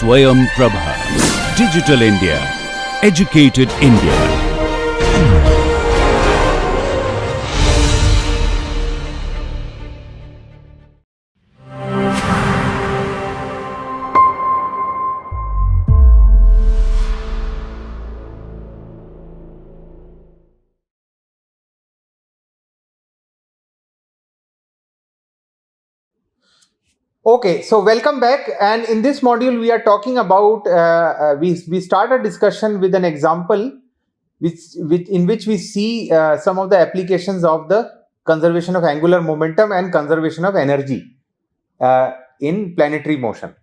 Swayam Prabha. Digital India. Educated India. Okay, so welcome back, and in this module we are talking about we start a discussion with an example in which we see some of the applications of the conservation of angular momentum and conservation of energy in planetary motion.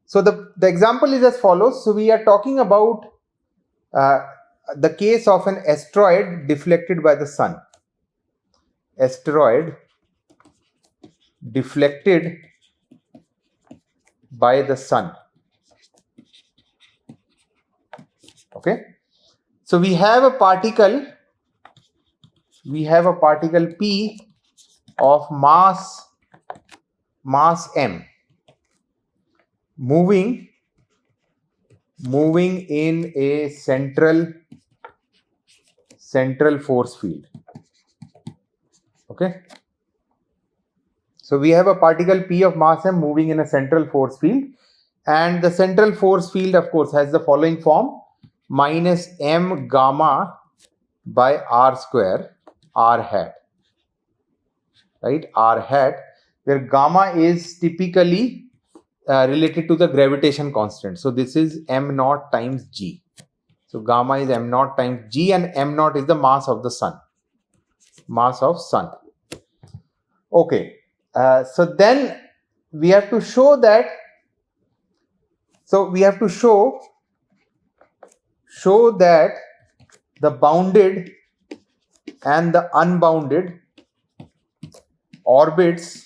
So the example is as follows. So we are talking about the case of an asteroid deflected by the sun. Asteroid deflected by the sun. Okay, so we have a particle P of mass m moving in a central force field. Okay, so we have a particle P of mass m moving in a central force field, and the central force field of course has the following form: minus m gamma by r square r hat, right? R hat, where gamma is typically related to the gravitation constant. So this is m naught times g. So gamma is m naught times g, and m naught is the mass of the sun. Okay, so then we have to show that. So we have to show that the bounded and the unbounded orbits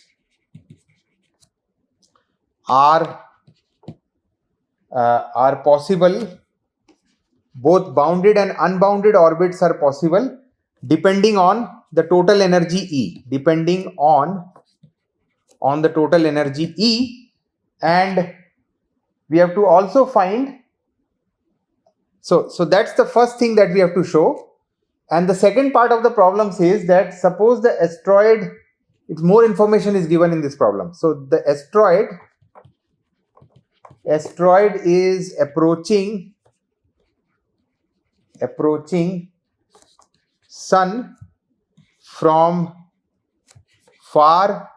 are possible. Both bounded and unbounded orbits are possible depending on the total energy E, depending on the total energy E, and we have to also find. So that's the first thing that we have to show. And the second part of the problem says that suppose the asteroid, it's more information is given in this problem. So the asteroid is approaching sun from far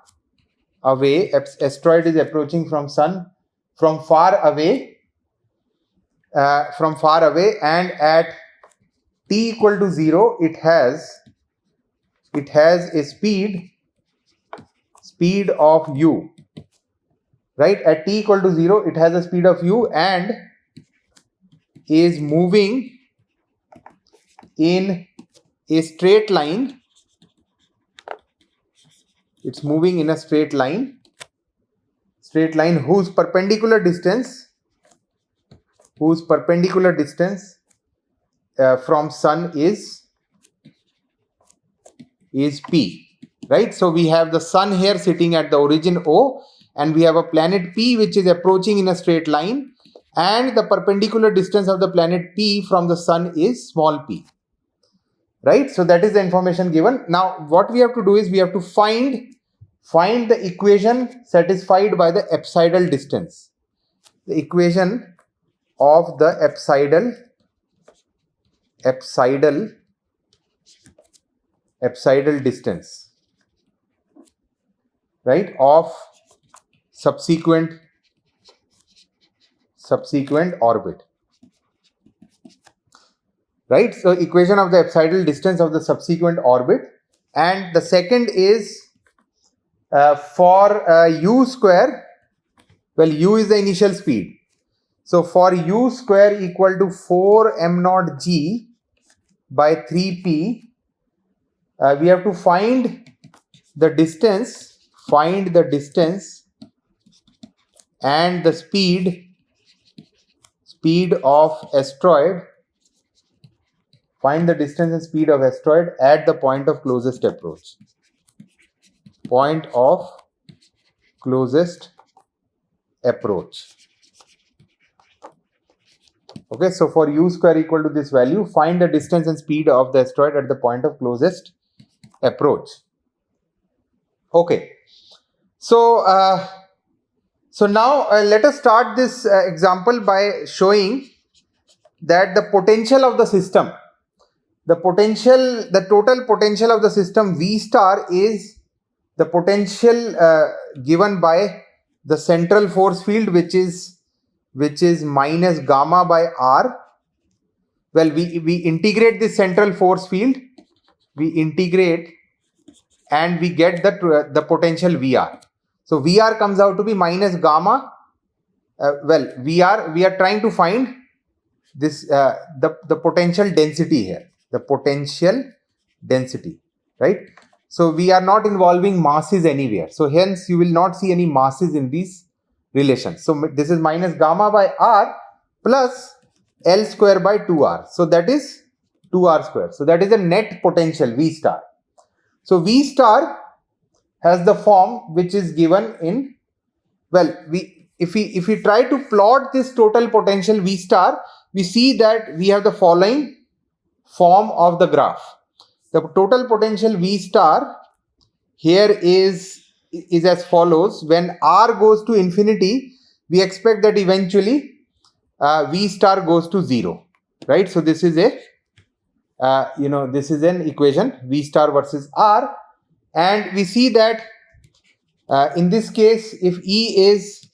away. Asteroid is approaching from sun from far away, and at t equal to 0 it has a speed of u, right? At t equal to 0 it has a speed of u and is moving in a straight line. It's moving in a straight line whose perpendicular distance from sun is p, right? So we have the sun here sitting at the origin O, and we have a planet P which is approaching in a straight line, and the perpendicular distance of the planet P from the sun is small p, right? So that is the information given. Now what we have to do is we have to find the equation satisfied by the apsidal distance, the equation of the apsidal distance, right, of subsequent orbit, right? So equation of the apsidal distance of the subsequent orbit. And the second is for u square. Well, u is the initial speed. So for u square equal to 4 m naught g by 3p, we have to find the distance and the speed of asteroid. Find the distance and speed of asteroid at the point of closest approach. Okay, so for u square equal to this value, find the distance and speed of the asteroid at the point of closest approach. Okay, so now let us start this example by showing that the potential of the system, the total potential of the system V star is the potential given by the central force field, which is minus gamma by r. Well, we integrate the central force field, we integrate, and we get the potential VR. So VR comes out to be minus gamma. Well, we are trying to find this the potential density here, the potential density, right? So we are not involving masses anywhere, so hence you will not see any masses in these relations. So this is minus gamma by r plus L square by 2r, so that is 2r square. So that is the net potential V star. So V star has the form which is given in, well, if we try to plot this total potential V star, we see that we have the following form of the graph. The total potential V star here is as follows. When r goes to infinity, we expect that eventually V star goes to 0, right? So this is a this is an equation, V star versus r, and we see that in this case, if E is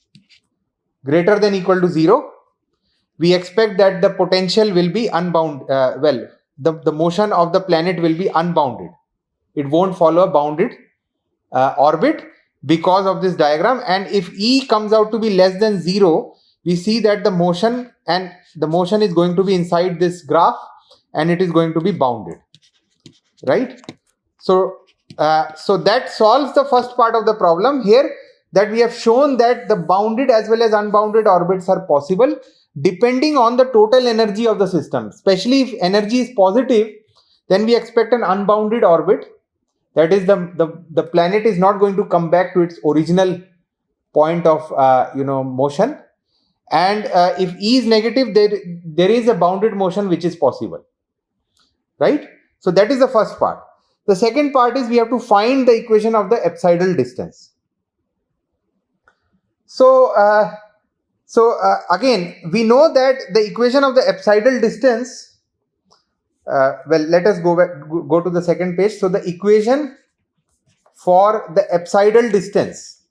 greater than equal to 0, we expect that the potential will be unbound. The motion of the planet will be unbounded. It won't follow a bounded orbit because of this diagram. And if E comes out to be less than 0, we see that the motion is going to be inside this graph and it is going to be bounded, right? So that solves the first part of the problem here, that we have shown that the bounded as well as unbounded orbits are possible depending on the total energy of the system. Especially if energy is positive, then we expect an unbounded orbit. That is, the planet is not going to come back to its original point of motion. And if E is negative, there is a bounded motion which is possible, right? So that is the first part. The second part is we have to find the equation of the apsidal distance. So again, we know that the equation of the apsidal distance, well, let us go to the second page. So the equation for the apsidal distance,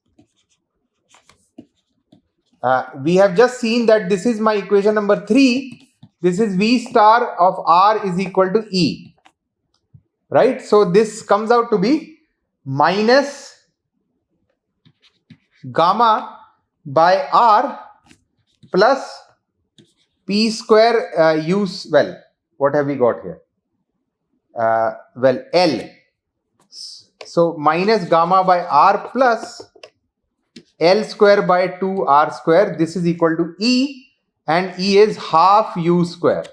we have just seen that this is my equation number 3. This is V star of r is equal to E, right? So this comes out to be minus gamma by r plus p square well, what have we got here? Well, L. So minus gamma by r plus L square by 2r square. This is equal to E, and E is half u square,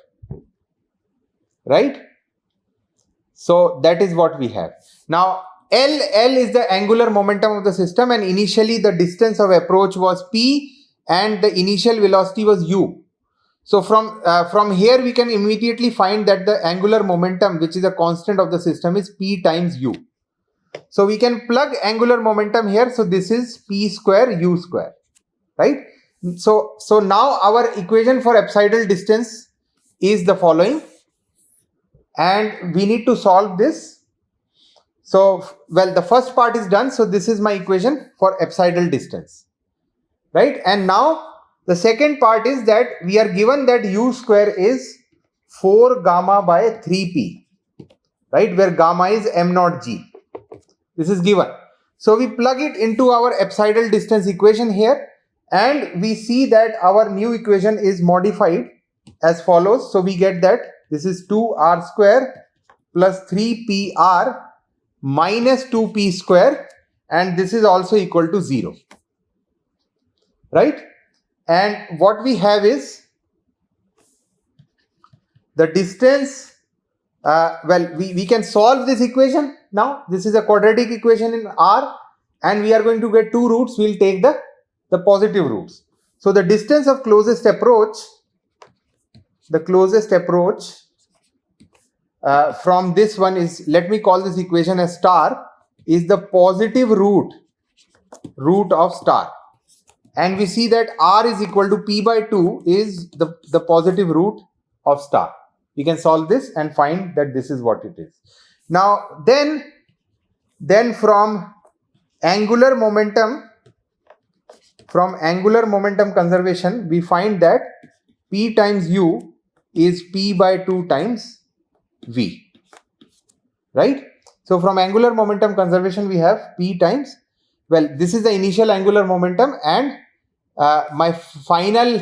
right? So that is what we have. Now L is the angular momentum of the system, and initially the distance of approach was p and the initial velocity was u. So from here we can immediately find that the angular momentum, which is a constant of the system, is p times u. So we can plug angular momentum here. So this is p square u square, right? So now our equation for apsidal distance is the following, and we need to solve this. So, well, the first part is done. So this is my equation for apsidal distance, right? And now the second part is that we are given that u square is 4 gamma by 3p, right? Where gamma is m naught g. This is given. So we plug it into our apsidal distance equation here, and we see that our new equation is modified as follows. So we get that this is 2r square plus 3pr minus 2p square, and this is also equal to 0, right? And what we have is the distance. Well, we can solve this equation now. This is a quadratic equation in R, and we are going to get two roots. We'll take the positive roots. So the distance of closest approach the closest approach from this one is, let me call this equation as star, is the positive root of star. And we see that r is equal to p by 2 is the positive root of star. We can solve this and find that this is what it is. Now then from angular momentum conservation, we find that p times u is p by 2 times v, right? So from angular momentum conservation we have p times, well, this is the initial angular momentum, and my final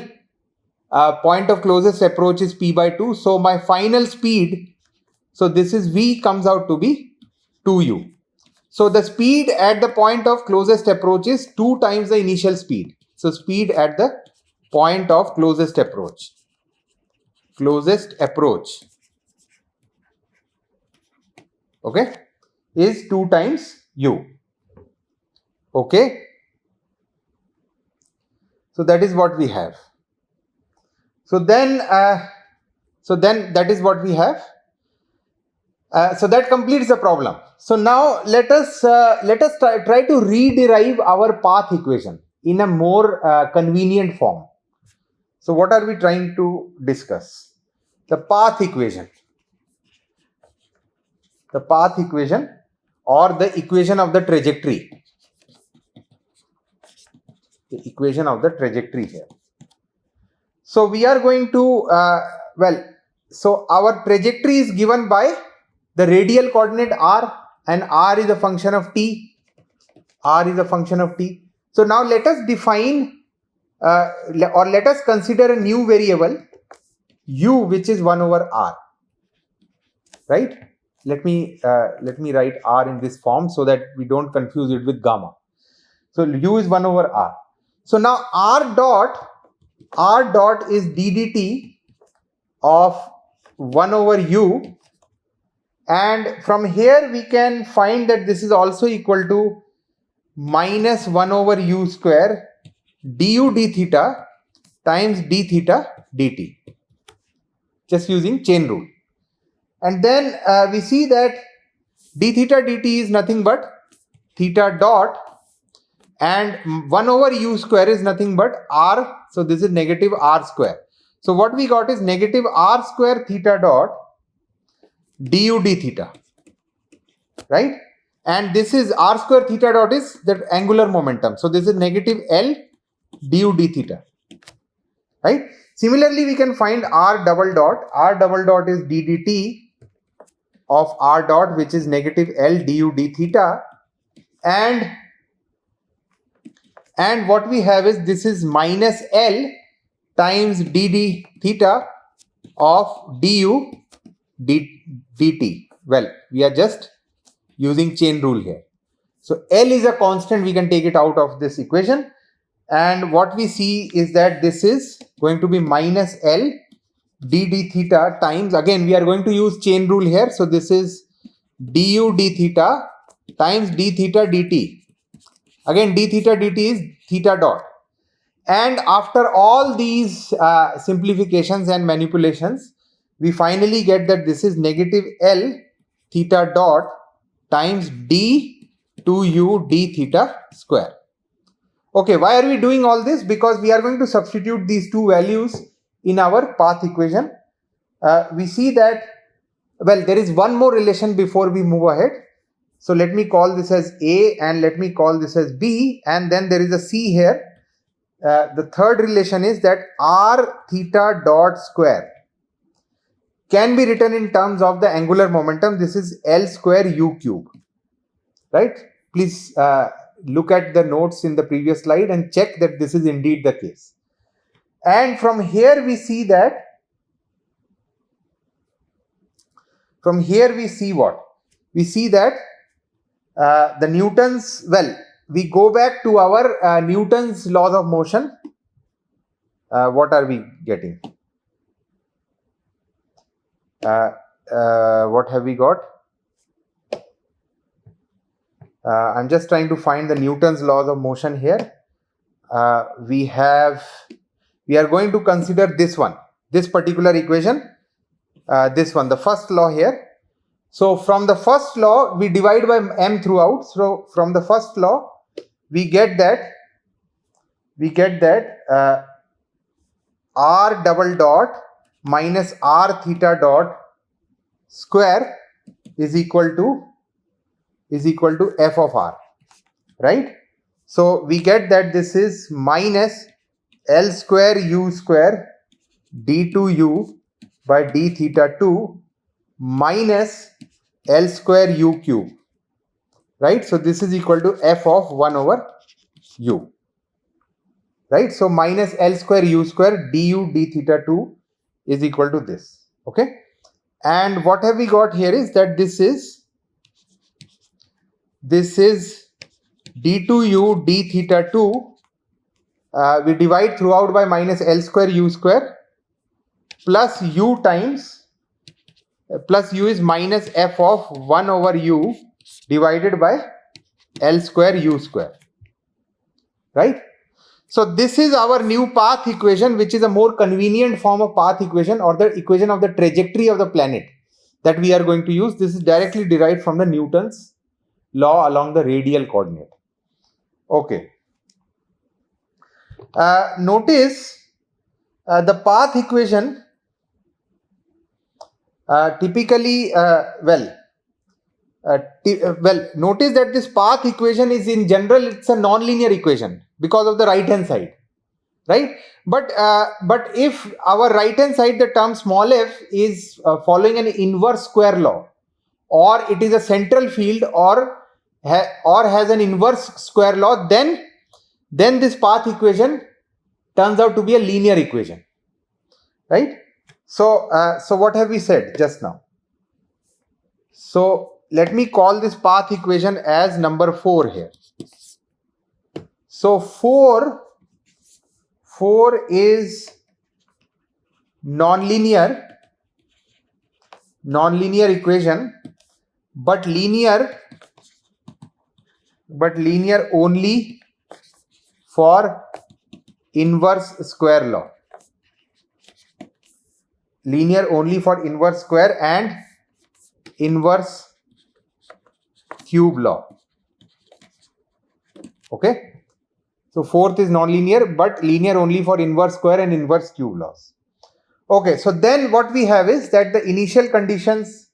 point of closest approach is p by 2. So my final speed, so this is v, comes out to be 2u. So the speed at the point of closest approach is 2 times the initial speed. So speed at the point of closest approach, okay, is 2 times u. Okay. So that is what we have. So then that is what we have. So that completes the problem. So now let us try to rederive our path equation in a more convenient form. So what are we trying to discuss? The path equation. The path equation, or the equation of the trajectory. The equation of the trajectory here. So we are going to, so our trajectory is given by the radial coordinate r, and r is a function of t. So now let us define or let us consider a new variable u, which is 1 over r, right? Let me write r in this form so that we don't confuse it with gamma. So u is 1 over r. So now r dot is ddt of 1 over u, and from here we can find that this is also equal to minus 1 over u square du d theta times d theta dt, just using chain rule. And then we see that d theta dt is nothing but theta dot, and 1 over u square is nothing but r, so this is negative r square. So what we got is negative r square theta dot du d theta, right? And this is r square theta dot is the angular momentum, so this is negative L du d theta, right? Similarly, we can find r double dot is ddt of r dot, which is negative L du d theta, and what we have is this is minus L times dd theta of du dt. Well, we are just using chain rule here. So L is a constant, we can take it out of this equation, and what we see is that this is going to be minus L dd theta times, again we are going to use chain rule here, so this is du d theta times d theta dt. Again d theta dt is theta dot, and after all these simplifications and manipulations, we finally get that this is negative L theta dot times d 2u d theta square. Okay, why are we doing all this? Because we are going to substitute these two values in our path equation. We see that, well, there is one more relation before we move ahead. So let me call this as A and let me call this as B, and then there is a C here. The third relation is that r theta dot square can be written in terms of the angular momentum. This is L square u cube, right? Please look at the notes in the previous slide and check that this is indeed the case. And from here we see that, what? We see that the Newton's, well, we go back to our Newton's laws of motion. What are we getting? What have we got? I'm just trying to find the Newton's laws of motion here. We are going to consider this one. this particular equation, this one, the first law here. So from the first law, we divide by m throughout. So from the first law, we get that r double dot minus r theta dot square is equal to f of r, right? So we get that this is minus L square u square d2u by d theta 2 minus L square u cube, right? So this is equal to f of 1 over u, right? So minus L square u square du d theta 2 is equal to this, okay? And what have we got here is that this is d2u d theta 2, we divide throughout by minus L square u square plus u times plus u is minus f of 1 over u divided by L square u square, right? So this is our new path equation, which is a more convenient form of path equation, or the equation of the trajectory of the planet that we are going to use. This is directly derived from the Newton's law along the radial coordinate. Okay. Notice the path equation typically, notice that this path equation is in general, it's a non-linear equation because of the right hand side, right? But if our right hand side, the term small f, is following an inverse square law, or it is a central field, or has an inverse square law, then this path equation turns out to be a linear equation, right? So what have we said just now? So let me call this path equation as number 4 here. So 4 is non-linear equation, but linear only for inverse square law. Linear only for inverse square and inverse cube law. Okay. So 4th is non-linear, but linear only for inverse square and inverse cube laws. Okay. So then what we have is that the initial conditions,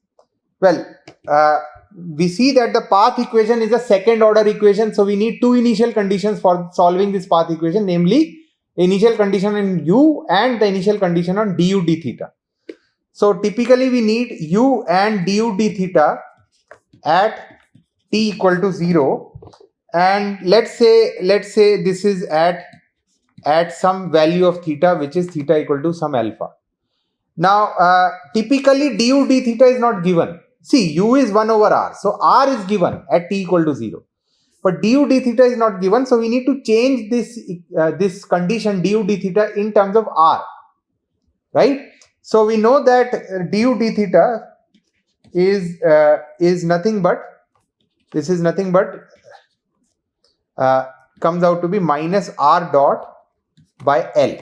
we see that the path equation is a second order equation. So we need two initial conditions for solving this path equation, namely initial condition on u and the initial condition on du d theta. So typically we need u and du d theta at t equal to 0, and let's say this is at some value of theta, which is theta equal to some alpha. Now typically du d theta is not given. See, u is 1 over r, so r is given at t equal to 0, but du d theta is not given. So we need to change this condition du d theta in terms of r, right? So we know that du d theta is nothing but, this is nothing but comes out to be minus r dot by L,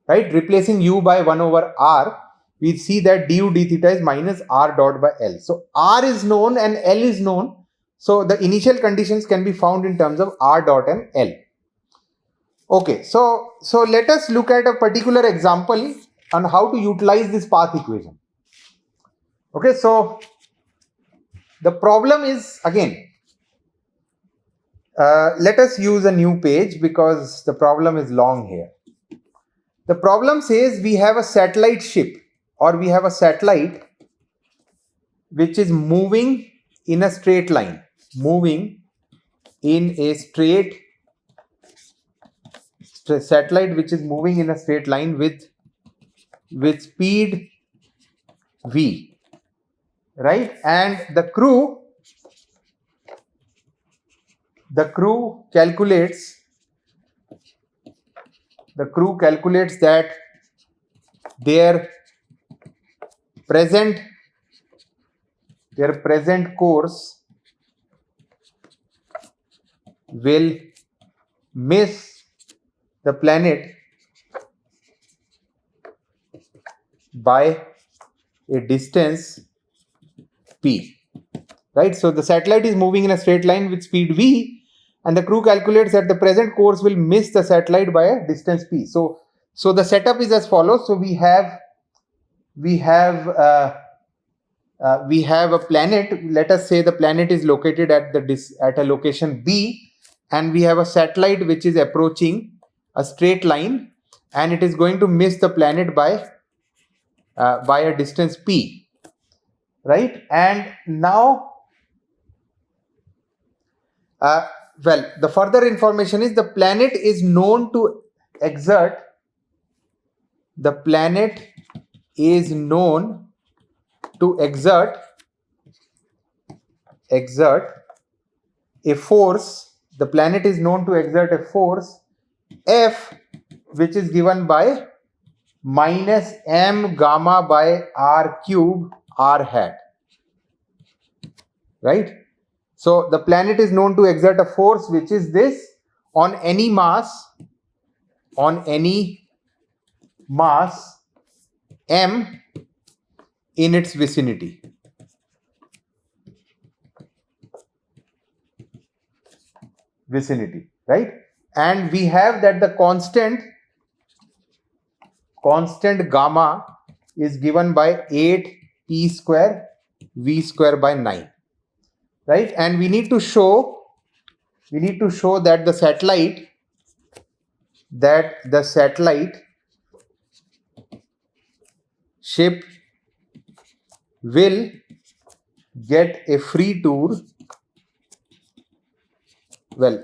right? Replacing u by 1 over r, we see that du d theta is minus r dot by L. So r is known and L is known. So the initial conditions can be found in terms of r dot and L. Okay, so let us look at a particular example on how to utilize this path equation. Okay, so the problem is, again, let us use a new page because the problem is long here. The problem says we have a satellite ship, or we have a satellite which is moving in a straight line, satellite which is moving in a straight line with speed v, right? And the crew calculates that their present course will miss the planet by a distance p. Right? So the satellite is moving in a straight line with speed v, and the crew calculates that the present course will miss the satellite by a distance p. So the setup is as follows. So we have a planet. Let us say the planet is located at a location b, and we have a satellite which is approaching a straight line, and it is going to miss the planet by a distance p, right? And now the further information is the planet is known to exert a force. The planet is known to exert a force F, which is given by minus m gamma by r cube r hat, right? So the planet is known to exert a force which is this on any mass m in its vicinity. Right? And we have that the constant gamma is given by 8 p square v square by 9, right? And we need to show that the satellite ship will get a free tour. Well,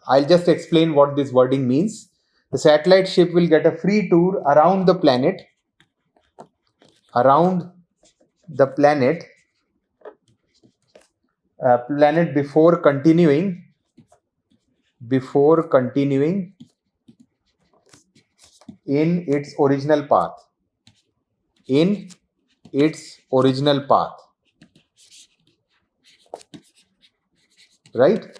I'll just explain what this wording means. The satellite ship will get a free tour around the planet before continuing in its original path. Right?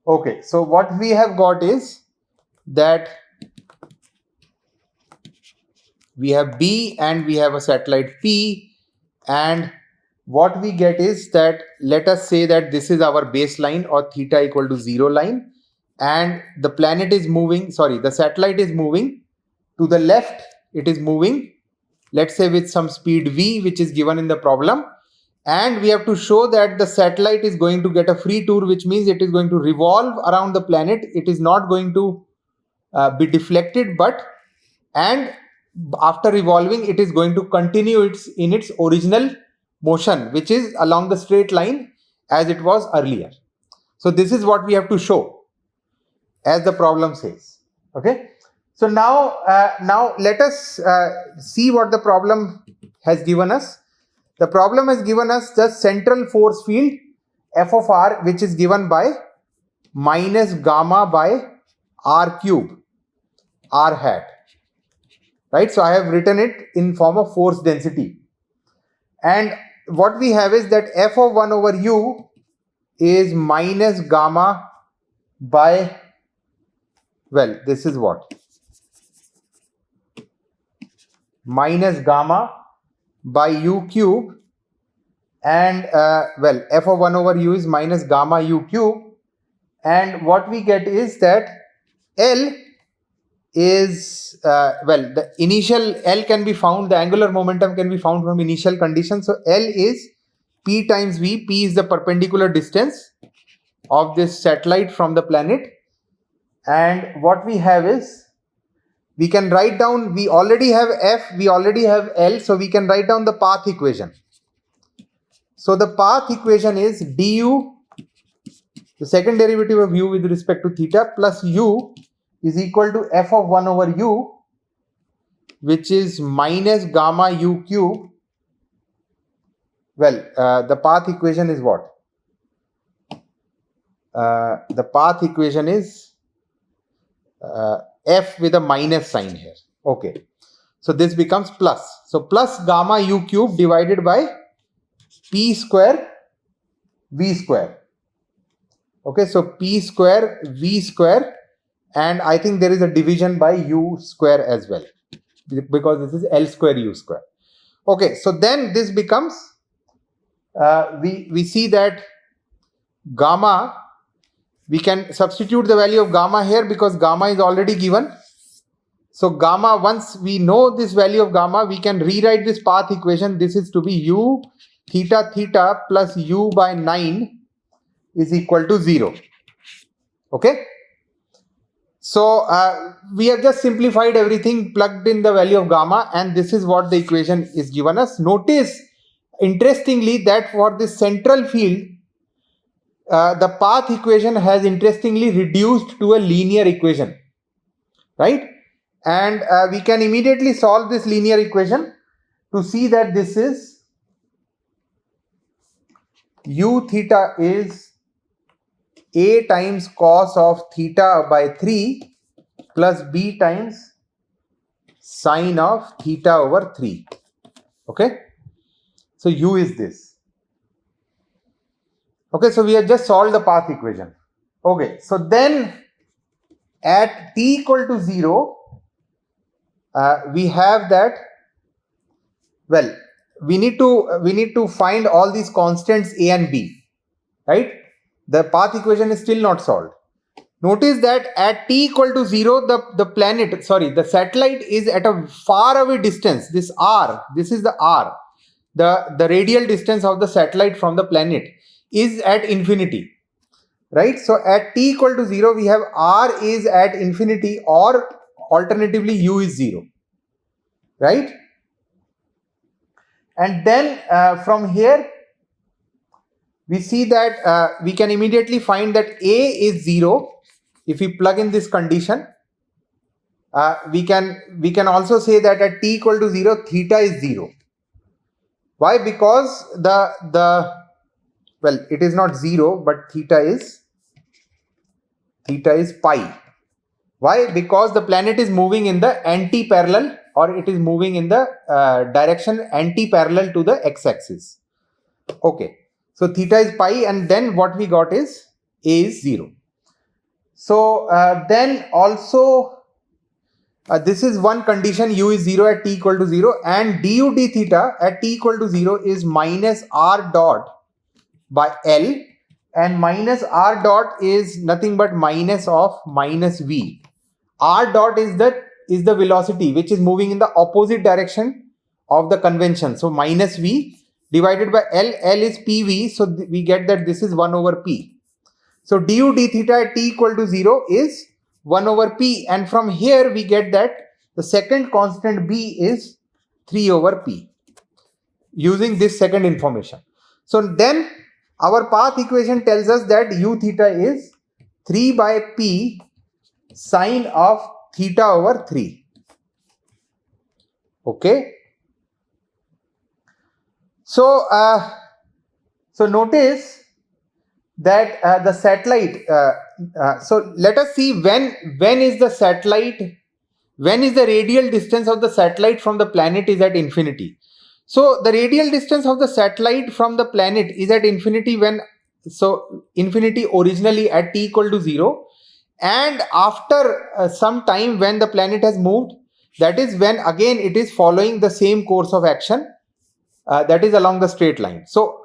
Okay, so what we have got is that we have B and we have a satellite P, and what we get is that, let us say that this is our baseline or theta equal to 0 line, and the satellite is moving to the left. It is moving, let's say, with some speed v, which is given in the problem, and we have to show that the satellite is going to get a free tour, which means it is going to revolve around the planet. It is not going to be deflected, and after revolving, it is going to continue in its original motion, which is along the straight line as it was earlier. So this is what we have to show, as the problem says. Okay. So now let us see what the problem has given us. The problem has given us the central force field F of r, which is given by minus gamma by r cube r hat. Right? So I have written it in form of force density. And what we have is that F of 1 over u is minus gamma by, well, this is what? Minus gamma by u cube, and f of 1 over u is minus gamma u cube, and what we get is that L is, the initial L can be found, the angular momentum can be found from initial conditions. So L is P times V. P is the perpendicular distance of this satellite from the planet, and what we have is, we can write down, we already have F, we already have L, so we can write down the path equation. So the path equation is du, the second derivative of u with respect to theta, plus u is equal to F of 1 over u, which is minus gamma u cube. Well, the path equation is what? The path equation is F with a minus sign here. Okay. So this becomes plus. So plus gamma u cube divided by P square V square. Okay. So P square V square, and I think there is a division by u square as well. because this is L square U square. Okay, so then this becomes, we see that gamma, we can substitute the value of gamma here because gamma is already given. So gamma, once we know this value of gamma, we can rewrite this path equation. This is to be u theta theta plus u by 9 is equal to 0. Okay. So we have just simplified everything, plugged in the value of gamma, and this is what the equation is given us. Notice, interestingly, that for this central field, the path equation has interestingly reduced to a linear equation, right? And we can immediately solve this linear equation to see that this is u theta is a times cos of theta by 3 plus b times sine of theta over 3. Okay, so u is this. Okay, so we have just solved the path equation. Okay, so then at t equal to 0, we have that, well, we need to find all these constants a and b, right? The path equation is still not solved. Notice that at t equal to 0, the satellite is at a far away distance. This r, this is the r, the radial distance of the satellite from the planet is at infinity, right? So at t equal to 0, we have r is at infinity, or alternatively u is 0, right? And then from here we see that we can immediately find that a is 0. If we plug in this condition, we can also say that at t equal to 0, theta is 0. Why? Because well, it is not 0, but theta is pi. Why? Because the planet is moving in the anti-parallel, or it is moving in the direction anti-parallel to the x-axis. Okay, so theta is pi, and then what we got is a is 0. So then also this is one condition, u is 0 at t equal to 0, and du d theta at t equal to 0 is minus r dot by L, and minus r dot is nothing but minus of minus v. R dot is the velocity which is moving in the opposite direction of the convention. So minus v divided by L. L is pv, so we get that this is 1 over p. So du d theta at t equal to 0 is 1 over p, and from here we get that the second constant b is 3 over p, using this second information. So then our path equation tells us that u theta is 3 by p sine of theta over 3. Okay. So notice that the satellite, so let us see when is the satellite, when is the radial distance of the satellite from the planet is at infinity. So the radial distance of the satellite from the planet is at infinity when, so infinity originally at t equal to 0, and after some time when the planet has moved, that is when again it is following the same course of action, that is along the straight line. So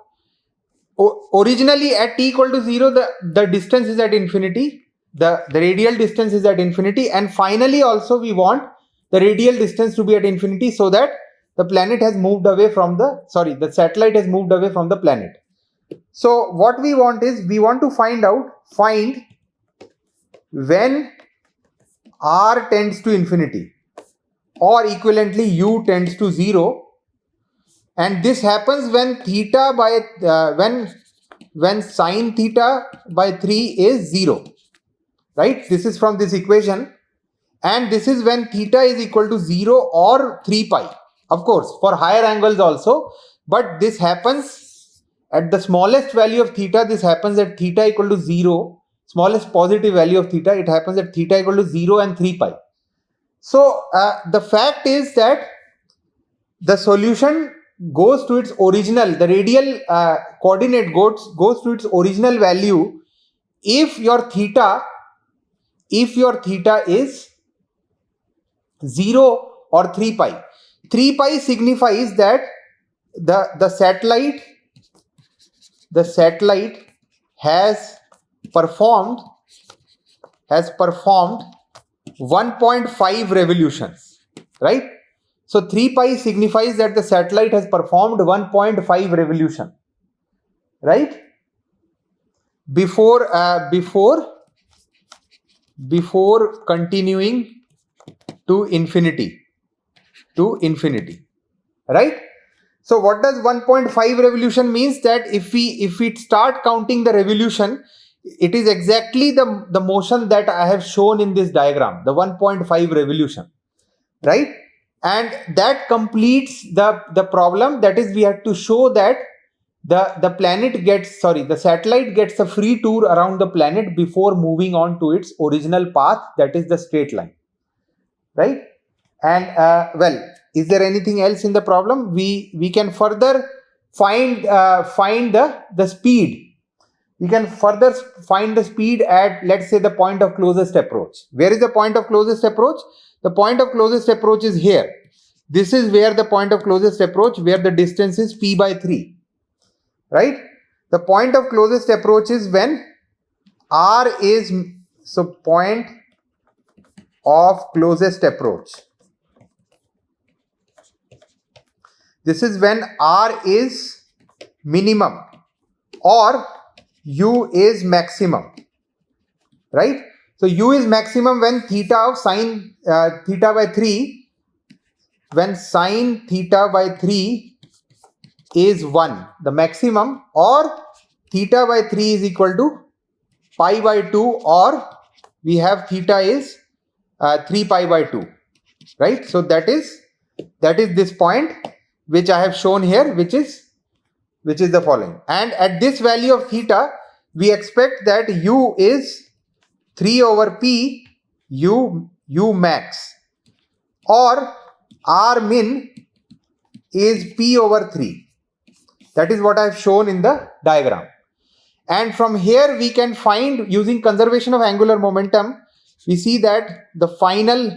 originally at t equal to 0, the distance is at infinity, the radial distance is at infinity, and finally also we want the radial distance to be at infinity, so that the planet has moved away from the satellite has moved away from the planet. So what we want is, we want to find when r tends to infinity, or equivalently u tends to 0, and this happens when theta by when sine theta by 3 is 0, right? This is from this equation, and this is when theta is equal to 0 or 3 pi, of course for higher angles also, but this happens at the smallest value of theta. This happens at theta equal to 0, smallest positive value of theta, it happens at theta equal to 0 and 3 pi. So the fact is that the solution goes to its original, the radial coordinate goes to its original value if your theta is 0 or 3 pi. 3 pi signifies that the satellite has performed 1.5 revolutions, right? So 3 pi signifies that the satellite has performed 1.5 revolution, right? Before continuing to infinity, right? So what does 1.5 revolution means? That if we start counting the revolution, it is exactly the motion that I have shown in this diagram, the 1.5 revolution, right? And that completes the problem. That is, we have to show that the satellite gets a free tour around the planet before moving on to its original path, that is the straight line, right? And well, is there anything else in the problem? We can further find the speed. We can further find the speed at, let's say, the point of closest approach. Where is the point of closest approach? The point of closest approach is here. This is where the point of closest approach, where the distance is p by 3, right? The point of closest approach is when r is, so point of closest approach, this is when r is minimum or u is maximum, right? So u is maximum when theta of sine theta by 3, when sine theta by 3 is 1, the maximum, or theta by 3 is equal to pi by 2, or we have theta is 3 pi by 2, right? So that is this point which I have shown here, which is the following. And at this value of theta, we expect that u is 3 over p u max, or r min is p over 3. That is what I have shown in the diagram. And from here we can find, using conservation of angular momentum, we see that the final,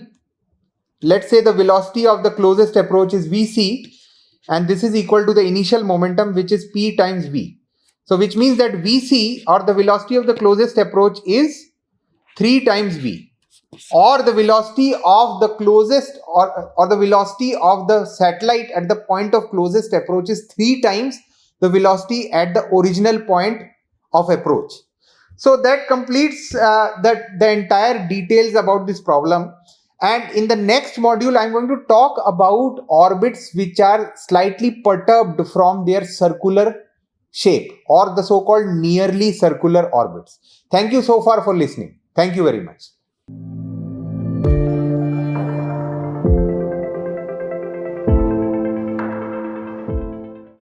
let's say, the velocity of the closest approach is vc, and this is equal to the initial momentum, which is p times v. So which means that vc, or the velocity of the closest approach, is 3 times v, or the velocity of the closest, or the velocity of the satellite at the point of closest approach is 3 times the velocity at the original point of approach. So that completes the entire details about this problem. And in the next module, I'm going to talk about orbits which are slightly perturbed from their circular shape, or the so-called nearly circular orbits. Thank you so far for listening. Thank you very much.